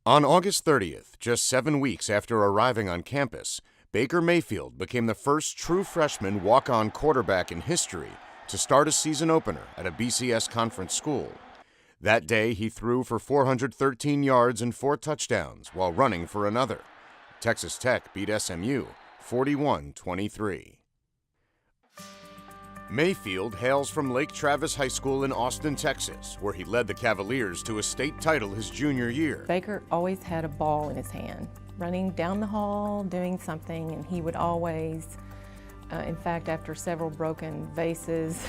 On August 30th, just 7 weeks after arriving on campus, Baker Mayfield became the first true freshman walk-on quarterback in history to start a season opener at a BCS conference school. That day, he threw for 413 yards and 4 touchdowns while running for another. Texas Tech beat SMU 41-23. Mayfield hails from Lake Travis High School in Austin, Texas, where he led the Cavaliers to a state title his junior year. Baker always had a ball in his hand, running down the hall, doing something, and he would always, in fact, after several broken vases,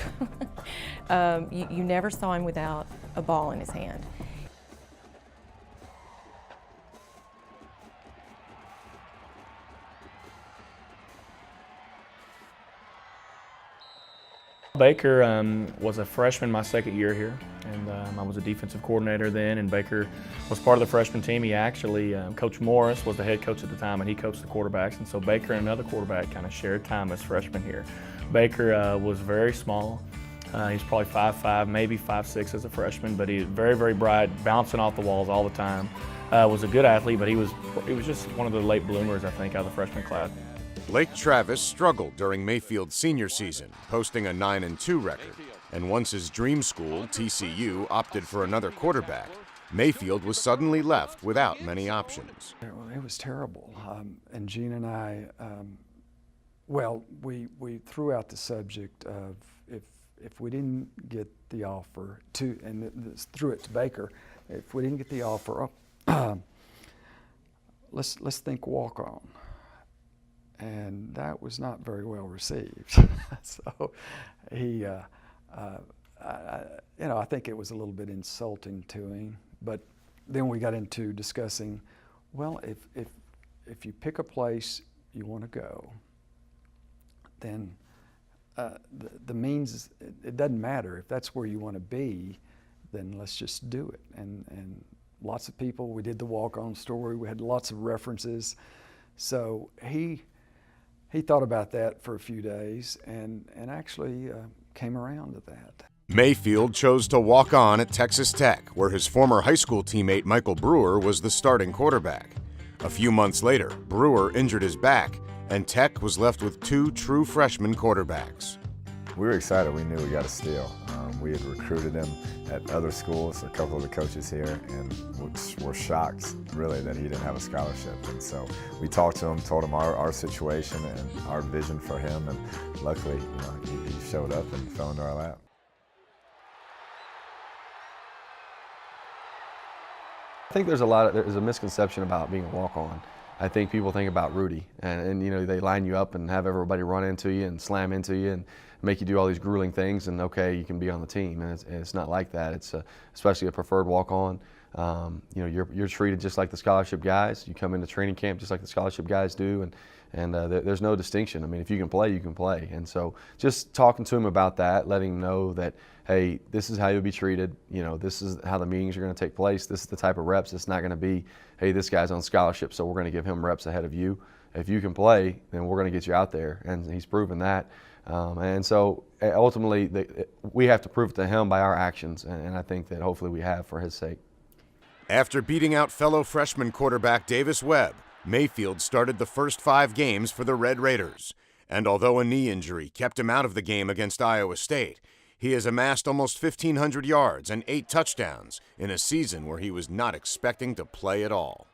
you never saw him without a ball in his hand. Baker was a freshman my second year here, and I was a defensive coordinator then, and Baker was part of the freshman team. He actually, Coach Morris was the head coach at the time, and he coached the quarterbacks, and so Baker and another quarterback kind of shared time as freshmen here. Baker was very small. He's probably 5'5", maybe 5'6" as a freshman, but he was very, very bright, bouncing off the walls all the time. Was a good athlete, but he was just one of the late bloomers, I think, out of the freshman class. Lake Travis struggled during Mayfield's senior season, posting a 9-2 record. And once his dream school, TCU, opted for another quarterback, Mayfield was suddenly left without many options. It was terrible. And Gene and I, we threw out the subject of if we didn't get the offer to, and threw it to Baker, if we didn't get the offer, let's think walk on. And that was not very well received. So he, I think it was a little bit insulting to him. But then we got into discussing, well, if you pick a place you want to go, then the means, it doesn't matter. If that's where you want to be, then let's just do it. And lots of people, we did the walk-on story, we had lots of references. So he thought about that for a few days and actually came around to that. Mayfield chose to walk on at Texas Tech, where his former high school teammate Michael Brewer was the starting quarterback. A few months later, Brewer injured his back, and Tech was left with 2 true freshman quarterbacks. We were excited. We knew we got a steal. We had recruited him at other schools, a couple of the coaches here, and were shocked, really, that he didn't have a scholarship. And so we talked to him, told him our situation and our vision for him, and luckily, he showed up and fell into our lap. I think there's a misconception about being a walk-on. I think people think about Rudy, and they line you up and have everybody run into you and slam into you and make you do all these grueling things, and okay, you can be on the team. And it's not like that. It's especially a preferred walk-on. You're treated just like the scholarship guys. You come into training camp just like the scholarship guys do, and there's no distinction. I mean, if you can play, you can play. And so just talking to him about that, letting him know that, hey, this is how you'll be treated. This is how the meetings are going to take place. This is the type of reps. It's not going to be, hey, this guy's on scholarship, so we're going to give him reps ahead of you. If you can play, then we're going to get you out there, and he's proven that. And so ultimately, we have to prove it to him by our actions, and I think that hopefully we have for his sake. After beating out fellow freshman quarterback Davis Webb, Mayfield started the first 5 games for the Red Raiders. And although a knee injury kept him out of the game against Iowa State, he has amassed almost 1,500 yards and 8 touchdowns in a season where he was not expecting to play at all.